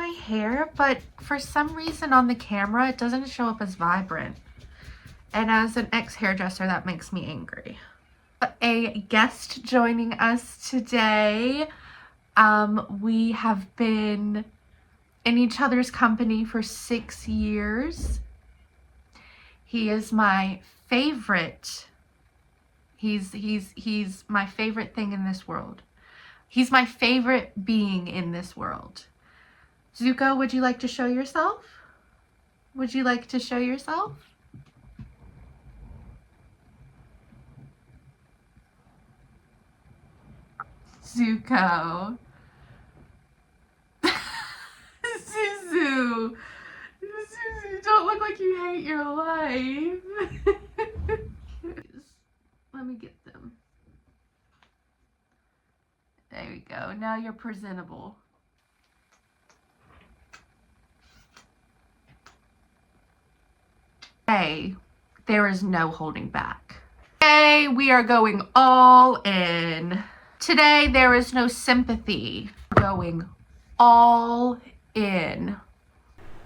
my hair, but for some reason on the camera it doesn't show up as vibrant. And as an ex-hairdresser, that makes me angry. A guest joining us today. We have been in each other's company for 6 years. He is my favorite. He's my favorite thing in this world. He's my favorite being in this world. Zuko, would you like to show yourself? Would you like to show yourself? Zuko. Zuzu. Zuzu, don't look like you hate your life. Let me get them. There we go. Now you're presentable. Today, there is no holding back. Today, we are going all in. Today, there is no sympathy. Going all in.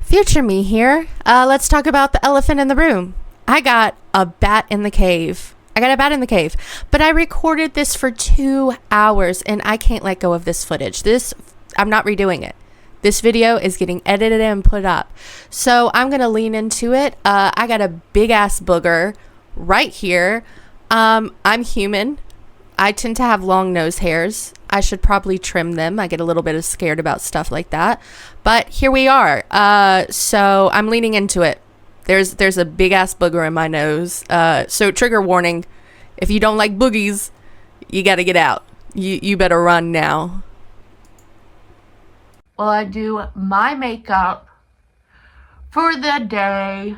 Future me here. Let's talk about the elephant in the room. I got a bat in the cave. But I recorded this for 2 hours and I can't let go of this footage. I'm not redoing it. This video is getting edited and put up. So I'm going to lean into it. I got a big ass booger right here. I'm human. I tend to have long nose hairs. I should probably trim them. I get a little bit scared about stuff like that. But here we are. So I'm leaning into it. There's a big ass booger in my nose. So trigger warning. If you don't like boogies, you got to get out. You better run now. Well, I do my makeup for the day.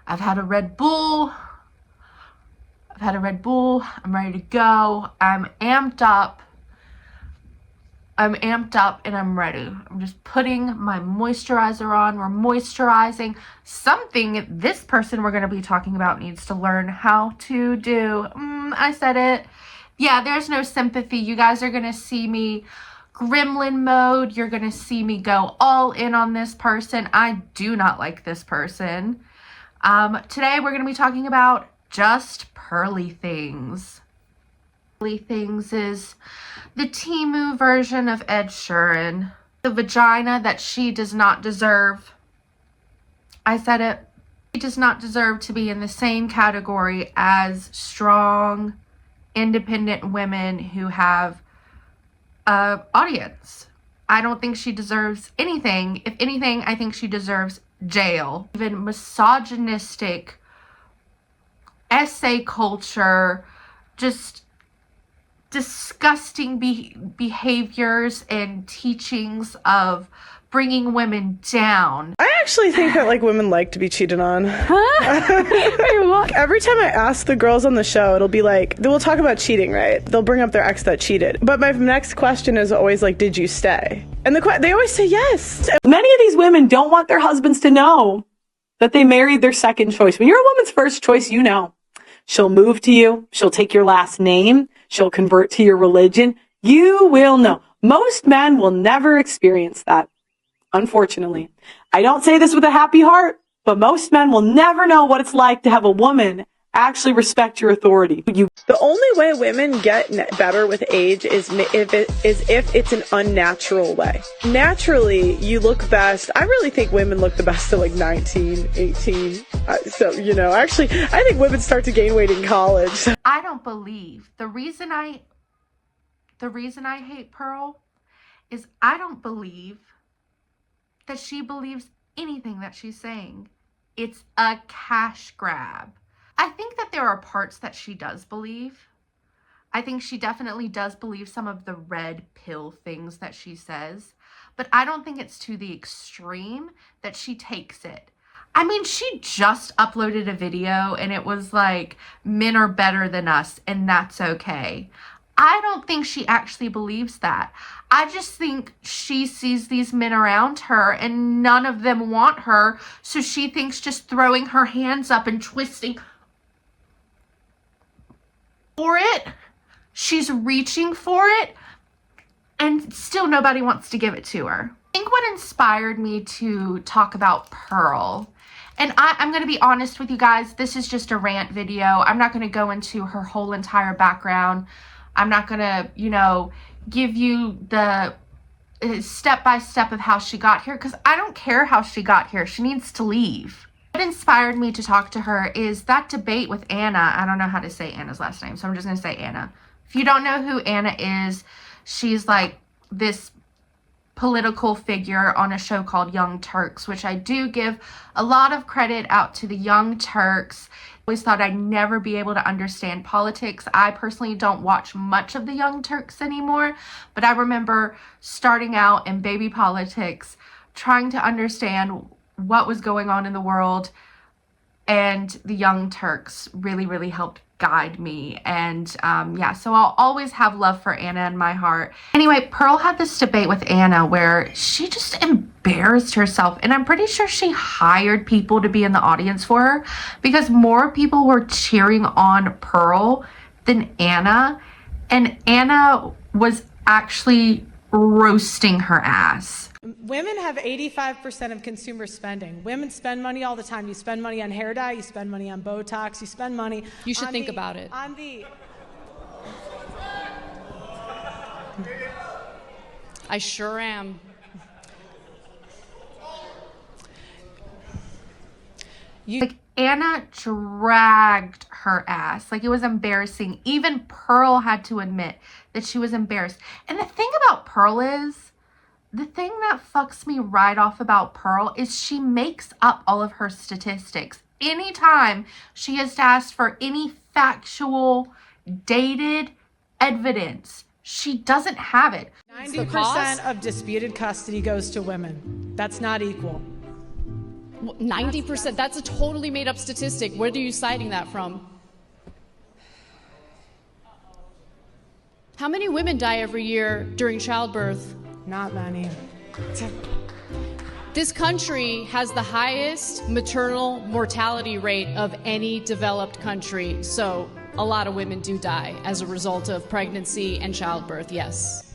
I've had a Red Bull. I'm ready to go. I'm amped up and I'm ready. I'm just putting my moisturizer on. We're moisturizing. Something this person we're going to be talking about needs to learn how to do. I said it. Yeah, there's no sympathy. You guys are going to see me gremlin mode. You're going to see me go all in on this person. I do not like this person. Today we're going to be talking about just pearly things. Pearly things is the Temu version of Ed Sheeran. The vagina that she does not deserve. I said it. She does not deserve to be in the same category as strong, independent women who have an audience. I don't think she deserves anything. If anything, I think she deserves jail. Even misogynistic essay culture, just disgusting behaviors and teachings of bringing women down. I actually think that women like to be cheated on. Every time I ask the girls on the show, it'll be we'll talk about cheating, right? They'll bring up their ex that cheated. But my next question is always did you stay? And they always say yes. Many of these women don't want their husbands to know that they married their second choice. When you're a woman's first choice, you know. She'll move to you. She'll take your last name. She'll convert to your religion. You will know. Most men will never experience that, unfortunately. I don't say this with a happy heart, but most men will never know what it's like to have a woman actually respect your authority. The only way women get better with age is if it's an unnatural way. Naturally, you look best. I really think women look the best at 19, 18. Actually, I think women start to gain weight in college. I don't believe the reason I hate Pearl is I don't believe that she believes anything that she's saying. It's a cash grab. I think that there are parts that she does believe. I think she definitely does believe some of the red pill things that she says, but I don't think it's to the extreme that she takes it. I mean, she just uploaded a video and it was men are better than us and that's okay. I don't think she actually believes that. I just think she sees these men around her and none of them want her, so she thinks just throwing her hands up and twisting for it, she's reaching for it, and still nobody wants to give it to her. think what inspired me to talk about Pearl, and I'm going to be honest with you guys, this is just a rant video. I'm not going to go into her whole entire background. I'm not going to, give you the step-by-step of how she got here, because I don't care how she got here. She needs to leave. What inspired me to talk to her is that debate with Anna. I don't know how to say Anna's last name, so I'm just going to say Anna. If you don't know who Anna is, she's like this political figure on a show called Young Turks, which I do give a lot of credit out to the Young Turks. I always thought I'd never be able to understand politics. I personally don't watch much of the Young Turks anymore, but I remember starting out in baby politics, trying to understand what was going on in the world, and the Young Turks really, really helped guide me. And so I'll always have love for Anna in my heart. Anyway, Pearl had this debate with Anna where she just embarrassed herself, and I'm pretty sure she hired people to be in the audience for her, because more people were cheering on Pearl than Anna, and Anna was actually roasting her ass. Women have 85% of consumer spending. Women spend money all the time. You spend money on hair dye, you spend money on Botox, you spend money. You should think about it. I sure am. Like, Anna dragged her ass. Like, it was embarrassing. Even Pearl had to admit that she was embarrassed. And the thing about Pearl is, the thing that fucks me right off about Pearl is she makes up all of her statistics. Anytime she has to ask for any factual, dated evidence, she doesn't have it. 90% of disputed custody goes to women. That's not equal. 90%? That's a totally made up statistic. Where are you citing that from? How many women die every year during childbirth? Not many. This country has the highest maternal mortality rate of any developed country, so a lot of women do die as a result of pregnancy and childbirth, yes.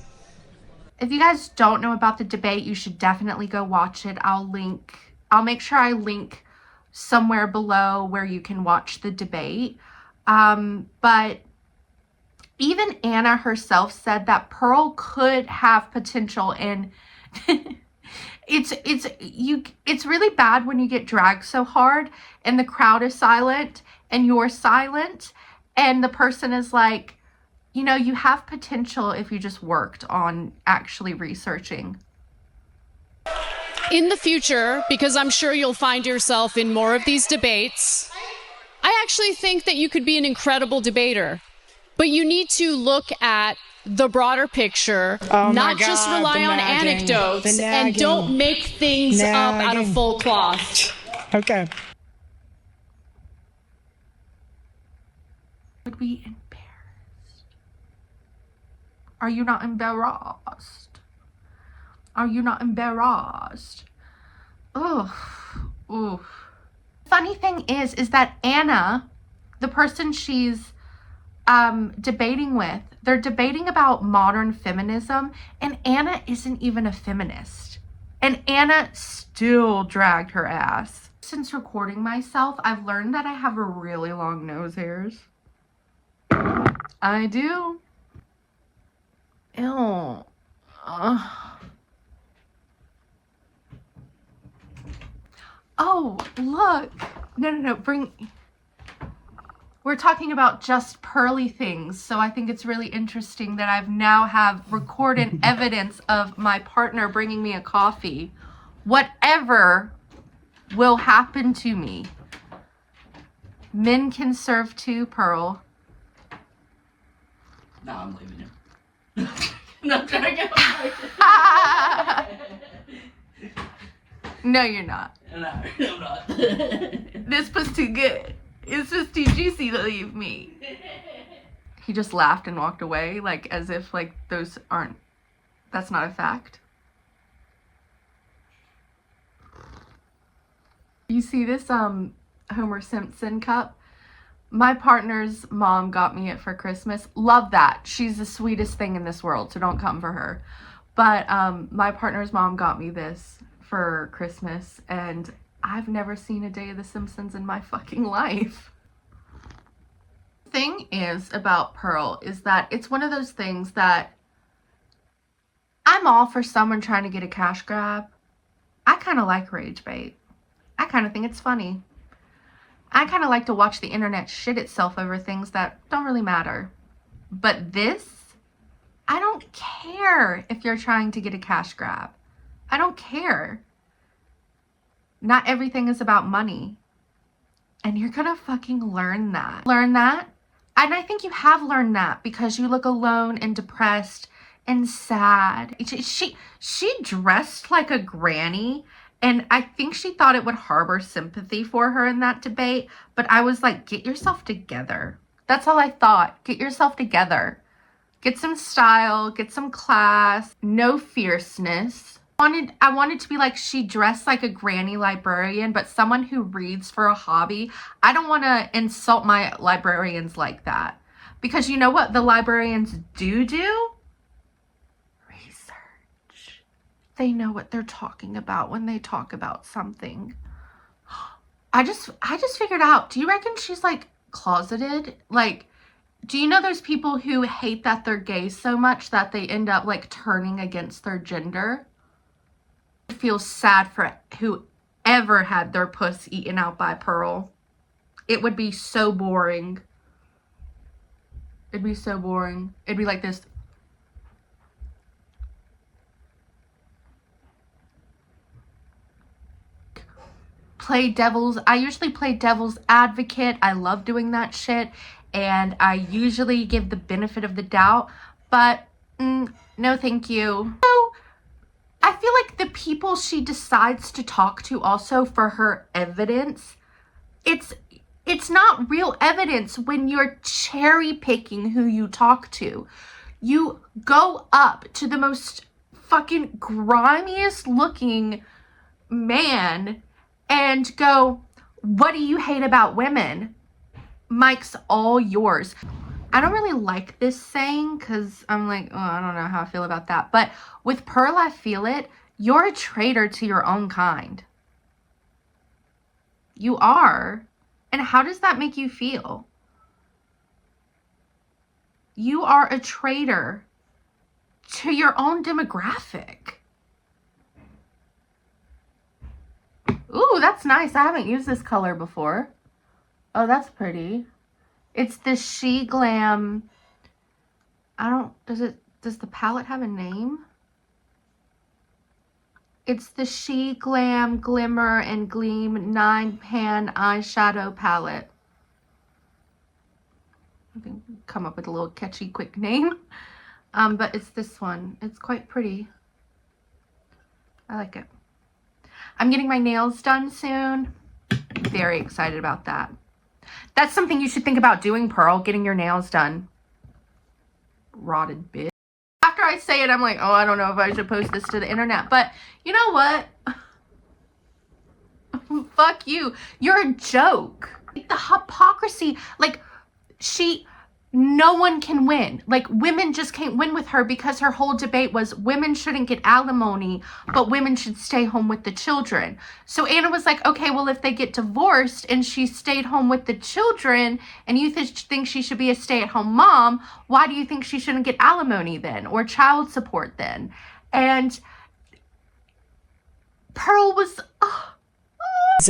If you guys don't know about the debate, you should definitely go watch it. I'll make sure I link somewhere below where you can watch the debate. But even Anna herself said that Pearl could have potential, and it's really bad when you get dragged so hard and the crowd is silent and you're silent and the person is like, you have potential if you just worked on actually researching. In the future, because I'm sure you'll find yourself in more of these debates, I actually think that you could be an incredible debater. But you need to look at the broader picture, not just rely on anecdotes, and don't make things up out of full cloth. Okay. Would be embarrassed. Are you not embarrassed? Are you not embarrassed? Ugh. Funny thing is that Anna, the person she's debating with, they're debating about modern feminism, and Anna isn't even a feminist, and Anna still dragged her ass. Since recording myself, I've learned that I have a really long nose hairs. I do. Ew. Oh, look. No, we're talking about just pearly things, so I think it's really interesting that I've now have recorded evidence of my partner bringing me a coffee. Whatever will happen to me, men can serve too, Pearl. No, I'm leaving him. No, I'm trying to get No, you're not. No, I'm not. This was too good. It's just too juicy to leave me. He just laughed and walked away, like as if like that's not a fact. You see this Homer Simpson cup? My partner's mom got me it for Christmas. Love that. She's the sweetest thing in this world, so don't come for her. But my partner's mom got me this for Christmas, and I've never seen a day of The Simpsons in my fucking life. The thing is about Pearl is that it's one of those things that I'm all for someone trying to get a cash grab. I kind of like rage bait. I kind of think it's funny. I kind of like to watch the internet shit itself over things that don't really matter. But this, I don't care if you're trying to get a cash grab. I don't care. Not everything is about money. And you're gonna fucking learn that. Learn that? And I think you have learned that because you look alone and depressed and sad. She dressed like a granny, and I think she thought it would harbor sympathy for her in that debate, but I was like, get yourself together. That's all I thought. Get yourself together. Get some style, get some class, no fierceness. I wanted to be like, she dressed like a granny librarian, but someone who reads for a hobby. I don't want to insult my librarians like that. Because you know what the librarians do? Research. They know what they're talking about when they talk about something. I just figured out, do you reckon she's like closeted? Like, do you know there's people who hate that they're gay so much that they end up like turning against their gender? I feel sad for whoever had their puss eaten out by Pearl. It would be so boring. It'd be so boring. It'd be like this. I usually play devil's advocate. I love doing that shit. And I usually give the benefit of the doubt. But no thank you. So I feel like the people she decides to talk to also for her evidence, it's not real evidence when you're cherry picking who you talk to. You go up to the most fucking grimiest looking man and go, what do you hate about women? Mike's all yours. I don't really like this saying because I'm like, oh, I don't know how I feel about that. But with Pearl, I feel it. You're a traitor to your own kind. You are. And how does that make you feel? You are a traitor to your own demographic. Ooh, that's nice. I haven't used this color before. Oh, that's pretty. It's the She Glam. Does the palette have a name? It's the She Glam Glimmer and Gleam 9-pan eyeshadow palette. I can come up with a little catchy quick name. But it's this one. It's quite pretty. I like it. I'm getting my nails done soon. Very excited about that. That's something you should think about doing, Pearl, getting your nails done. Rotted bitch. After I say it, I'm like, oh, I don't know if I should post this to the internet. But you know what? Fuck you. You're a joke. Like, the hypocrisy. Like, no one can win. Like, women just can't win with her because her whole debate was women shouldn't get alimony, but women should stay home with the children. So Anna was like, okay, well, if they get divorced and she stayed home with the children and you think she should be a stay-at-home mom, why do you think she shouldn't get alimony then or child support then? And Pearl was...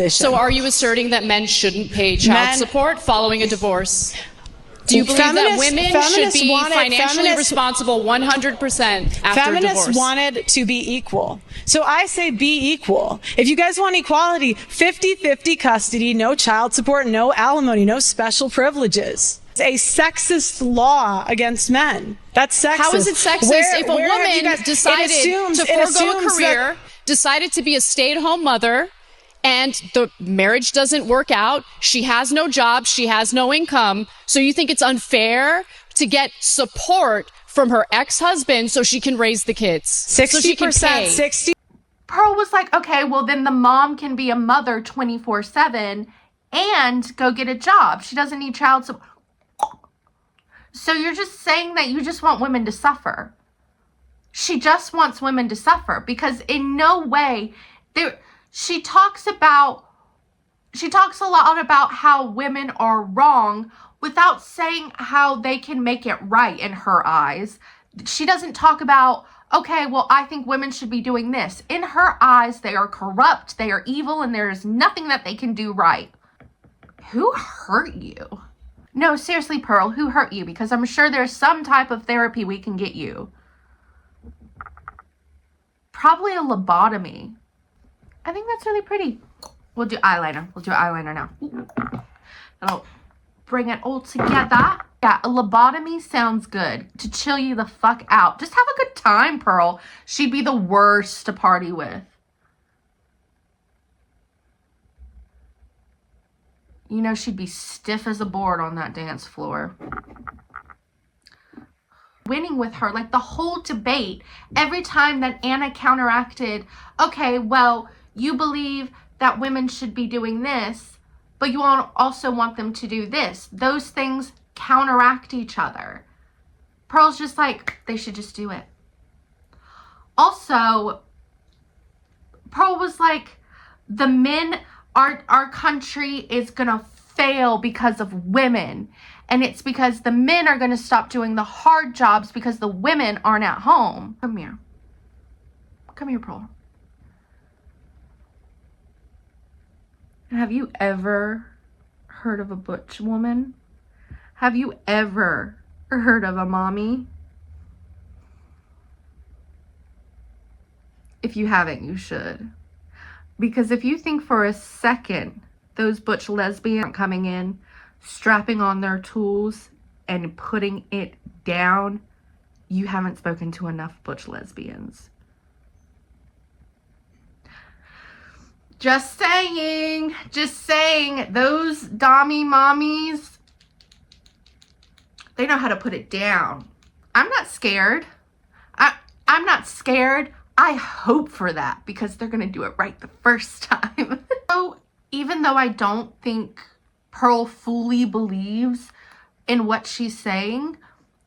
So are you asserting that men shouldn't pay child support following a divorce? Do you believe that women should be financially responsible 100% after Feminists divorce? wanted to be equal. So I say be equal. If you guys want equality, 50-50 custody, no child support, no alimony, no special privileges. It's a sexist law against men. That's sexist. How is it sexist if a woman decided to forego a career, decided to be a stay-at-home mother, and the marriage doesn't work out, she has no job, she has no income, so you think it's unfair to get support from her ex-husband so she can raise the kids? 60%, 60. Pearl was like, okay, well then the mom can be a mother 24/7 and go get a job. She doesn't need child support. So you're just saying that you just want women to suffer. She just wants women to suffer, because in no way she talks a lot about how women are wrong without saying how they can make it right in her eyes. She doesn't talk about, okay, well, I think women should be doing this. In her eyes, they are corrupt, they are evil, and there is nothing that they can do right. Who hurt you? No, seriously, Pearl, who hurt you? Because I'm sure there's some type of therapy we can get you. Probably a lobotomy. I think that's really pretty. We'll do eyeliner. We'll do eyeliner now. That'll bring it all together. Yeah, a lobotomy sounds good. To chill you the fuck out. Just have a good time, Pearl. She'd be the worst to party with. You know, she'd be stiff as a board on that dance floor. Winning with her, like the whole debate, every time that Anna counteracted, okay, well, you believe that women should be doing this, but you also want them to do this. Those things counteract each other. Pearl's just like, they should just do it. Also, Pearl was like, the men, our country is gonna fail because of women. And it's because the men are gonna stop doing the hard jobs because the women aren't at home. Come here. Come here, Pearl. Have you ever heard of a butch woman? Have you ever heard of a mommy? If you haven't, you should. Because if you think for a second those butch lesbians aren't coming in, strapping on their tools and putting it down, you haven't spoken to enough butch lesbians. Just saying, those dommy mommies, they know how to put it down. I'm not scared. I'm not scared. I hope for that, because they're going to do it right the first time. So even though I don't think Pearl fully believes in what she's saying,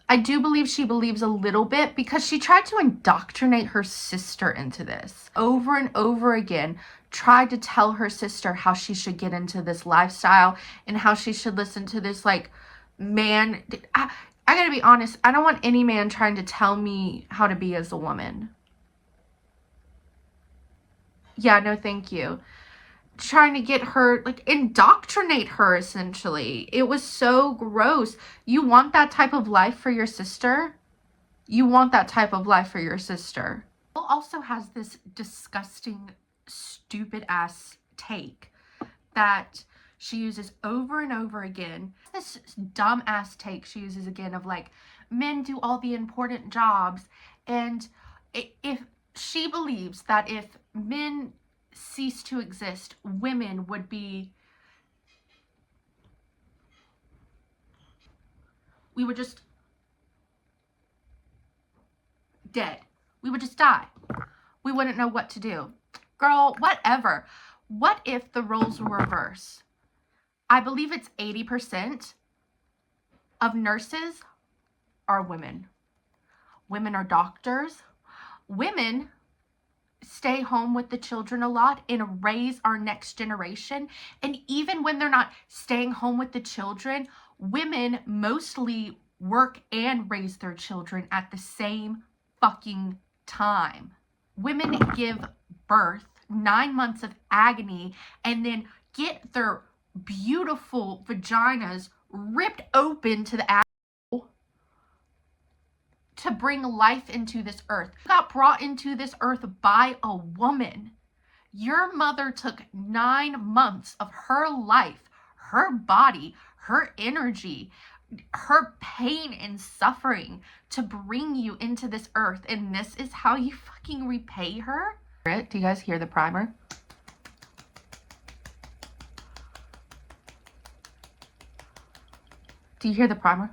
I do believe she believes a little bit, because she tried to indoctrinate her sister into this. Over and over again, tried to tell her sister how she should get into this lifestyle and how she should listen to this, like, man. I gotta be honest, I don't want any man trying to tell me how to be as a woman. Yeah, no thank you. Trying to get her, like, indoctrinate her, essentially. It was so gross. You want that type of life for your sister? You want that type of life for your sister. Pearl also has this disgusting, stupid ass take that she uses over and over again. This dumb ass take she uses again of, like, men do all the important jobs, and if she believes that if men cease to exist, women would be, we would just dead. We would just die. We wouldn't know what to do. Girl, whatever. What if the roles were reversed? I believe it's 80% of nurses are women. Women are doctors. Women stay home with the children a lot and raise our next generation. And even when they're not staying home with the children, women mostly work and raise their children at the same fucking time. Women give birth, 9 months of agony, and then get their beautiful vaginas ripped open to the asshole to bring life into this earth. You got brought into this earth by a woman. Your mother took 9 months of her life, her body, her energy, her pain and suffering to bring you into this earth, and this is how you fucking repay her? Do you guys hear the primer? Do you hear the primer?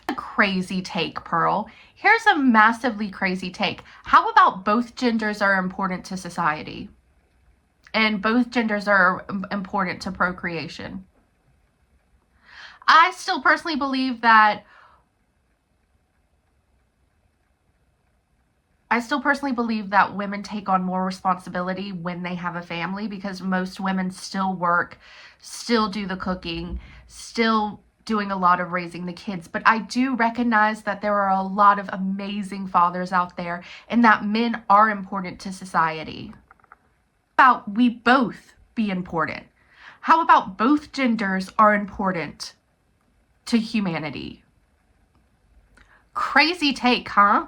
A crazy take, Pearl. Here's a massively crazy take. How about both genders are important to society? And both genders are important to procreation. I still personally believe that women take on more responsibility when they have a family, because most women still work, still do the cooking, still doing a lot of raising the kids. But I do recognize that there are a lot of amazing fathers out there, and that men are important to society. How about we both be important? How about both genders are important to humanity? Crazy take, huh?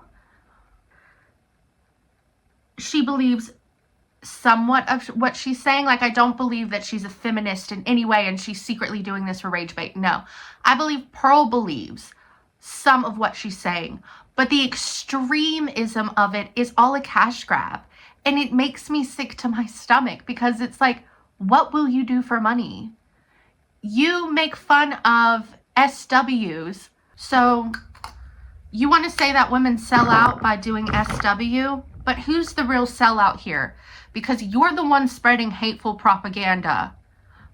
She believes somewhat of what she's saying. Like, I don't believe that she's a feminist in any way and she's secretly doing this for rage bait. No, I believe Pearl believes some of what she's saying, but the extremism of it is all a cash grab, and it makes me sick to my stomach, because it's like, what will you do for money? You make fun of SWs, so you want to say that women sell out by doing SW, but who's the real sellout here? Because you're the one spreading hateful propaganda.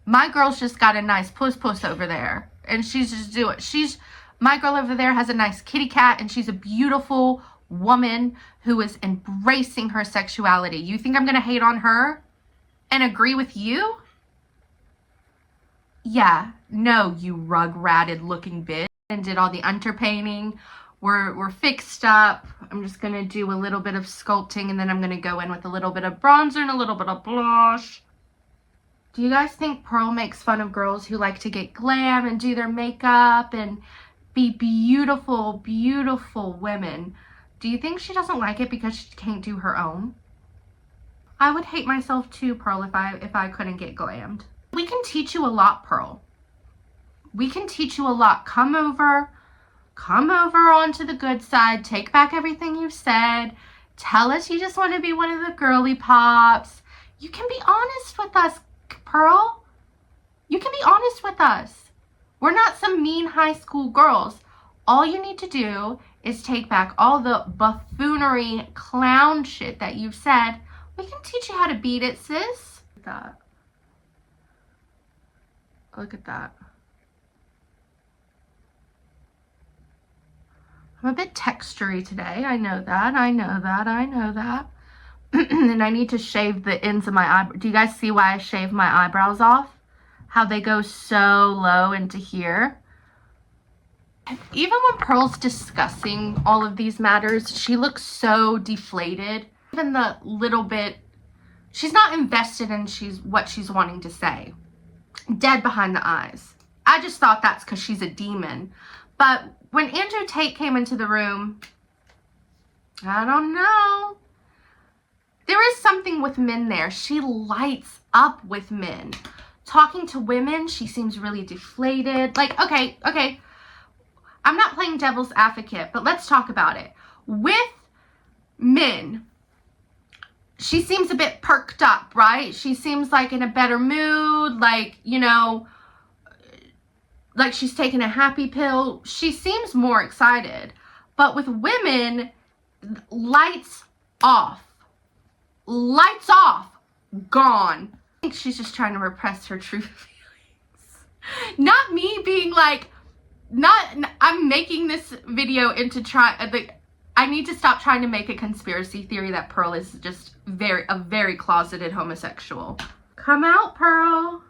My girl's just got a nice puss over there, and she's just doing, my girl over there has a nice kitty cat, and she's a beautiful woman who is embracing her sexuality. You think I'm going to hate on her and agree with you? Yeah, no, you rug-ratted looking bitch. And did all the underpainting. We're fixed up. I'm just going to do a little bit of sculpting, and then I'm going to go in with a little bit of bronzer and a little bit of blush. Do you guys think Pearl makes fun of girls who like to get glam and do their makeup and be beautiful, beautiful women? Do you think she doesn't like it because she can't do her own? I would hate myself too, Pearl, if I couldn't get glammed. We can teach you a lot, Pearl. We can teach you a lot. Come over onto the good side. Take back everything you've said. Tell us you just want to be one of the girly pops. You can be honest with us, Pearl. You can be honest with us. We're not some mean high school girls. All you need to do is take back all the buffoonery clown shit that you've said. We can teach you how to beat it, sis. Look at that. Look at that. I'm a bit textury today. I know that. And I need to shave the ends of my eyebrows. Do you guys see why I shave my eyebrows off? How they go so low into here. Even when Pearl's discussing all of these matters, she looks so deflated. Even the little bit, she's not invested in what she's wanting to say. Dead behind the eyes. I just thought that's because she's a demon. But when Andrew Tate came into the room, I don't know. There is something with men there. She lights up with men. Talking to women, she seems really deflated. Like, okay. I'm not playing devil's advocate, but let's talk about it. With men, she seems a bit perked up, right? She seems like in a better mood, like, you know, like she's taking a happy pill. She seems more excited. But with women, lights off. Lights off. Gone. I think she's just trying to repress her true feelings. Not me being like, I'm making this video into I need to stop trying to make a conspiracy theory that Pearl is just a very closeted homosexual. Come out, Pearl.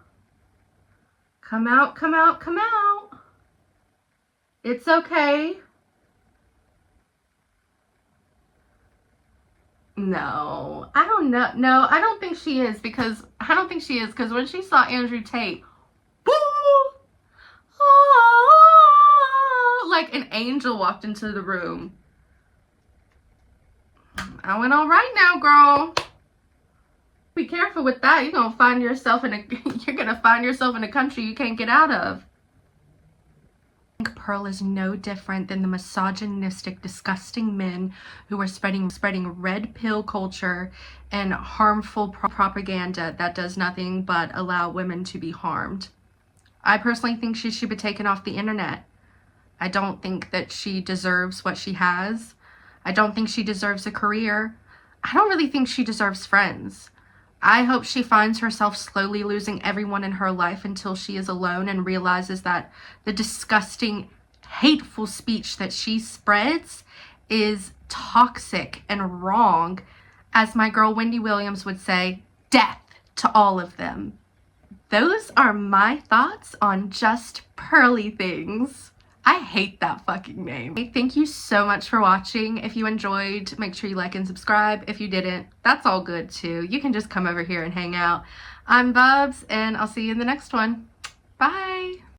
Come out. It's okay. No, I don't know. No, I don't think she is, because when she saw Andrew Tate, woo, like an angel walked into the room. I went, all right now, girl. Be careful with that. You're gonna find yourself in a country you can't get out of. I think Pearl is no different than the misogynistic, disgusting men who are spreading red pill culture and harmful propaganda that does nothing but allow women to be harmed. I personally think she should be taken off the internet. I don't think that she deserves what she has. I don't think she deserves a career. I don't really think she deserves friends. I hope she finds herself slowly losing everyone in her life until she is alone and realizes that the disgusting, hateful speech that she spreads is toxic and wrong. As my girl Wendy Williams would say, death to all of them. Those are my thoughts on Just Pearly Things. I hate that fucking name. Thank you so much for watching. If you enjoyed, make sure you like and subscribe. If you didn't, that's all good too. You can just come over here and hang out. I'm Bubs, and I'll see you in the next one. Bye.